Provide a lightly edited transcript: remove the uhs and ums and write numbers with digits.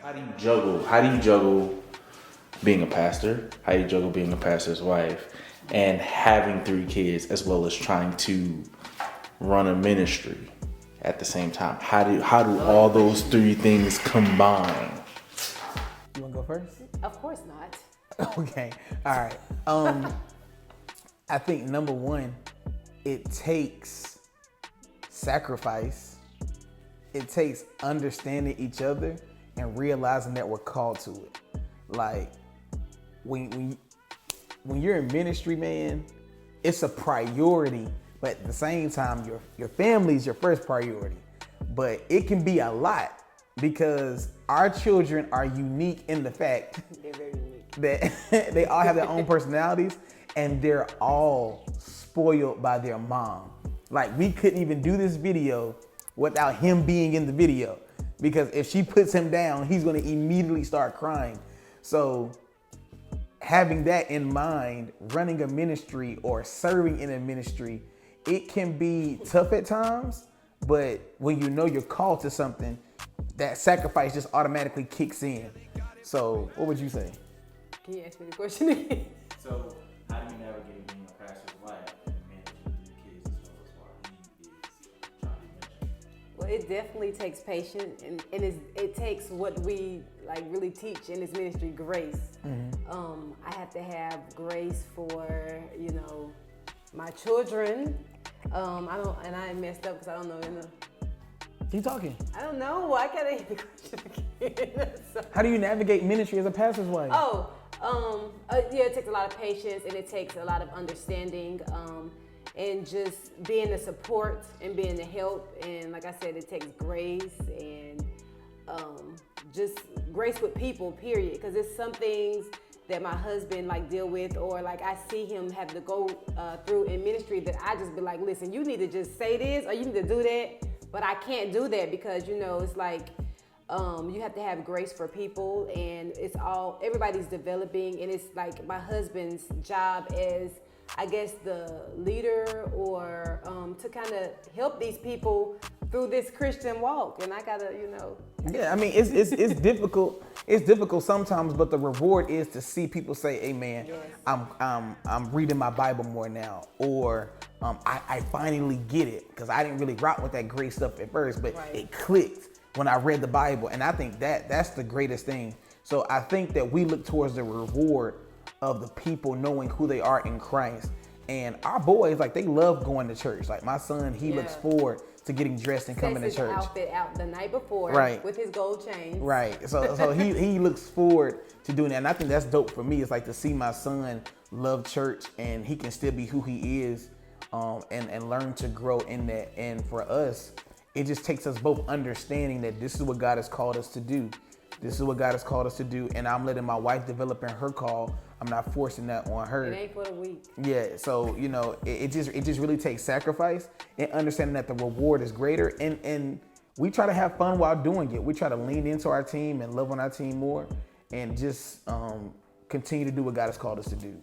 How do you juggle being a pastor? How do you juggle being a pastor's wife and having 3 kids as well as trying to run a ministry at the same time? How do all those 3 things combine? You wanna go first? Of course not. Okay. All right. I think number one, it takes sacrifice. It takes understanding each other and realizing that we're called to it. Like when you're in ministry, man, it's a priority, but at the same time, your family is your first priority. But it can be a lot because our children are unique in the fact They're very unique. that they all have their own personalities and they're all spoiled by their mom. Like we couldn't even do this video without him being in the video because if she puts him down, he's gonna immediately start crying. So having that in mind, running a ministry or serving in a ministry, it can be tough at times, but when you know you're called to something, that sacrifice just automatically kicks in. So what would you say? Can you ask me the question again? So how do you navigate being a pastor's wife and managing 3 kids as well as while he is trying to minister? Well, it definitely takes patience, and it takes what we like really teach in this ministry, grace. I have to have grace for my children. I messed up because I don't know. Keep talking. I don't know. I gotta hear the question again. How do you navigate ministry as a pastor's wife? Yeah, it takes a lot of patience and it takes a lot of understanding, and just being the support and being the help. And like I said, it takes grace and just grace with people, period. Because it's some things that my husband deal with, or I see him have to go through in ministry that I just be like, listen, you need to just say this or you need to do that. But I can't do that because it's you have to have grace for people, and everybody's developing, and it's like my husband's job as, I guess, the leader or to kind of help these people through this Christian walk, and I gotta, Yeah, I mean it's difficult. It's difficult sometimes, but the reward is to see people say, "Hey, man, Yes. I'm reading my Bible more now," or I finally get it because I didn't really rock with that grace stuff at first, but Right. It clicked when I read the Bible, and I think that's the greatest thing. So I think that we look towards the reward of the people knowing who they are in Christ, and our boys they love going to church. Like my son, he looks forward to getting dressed and coming to Sets his church. outfit out the night before, Right. with his gold chain. Right. So he looks forward to doing that. And I think that's dope for me. It's to see my son love church and he can still be who he is, and learn to grow in that. And for us, it just takes us both understanding that this is what God has called us to do. This is what God has called us to do. And I'm letting my wife develop in her call. I'm not forcing that on her. It ain't for the weak. Yeah, so it just really takes sacrifice and understanding that the reward is greater, and we try to have fun while doing it. We try to lean into our team and love on our team more, and just continue to do what God has called us to do.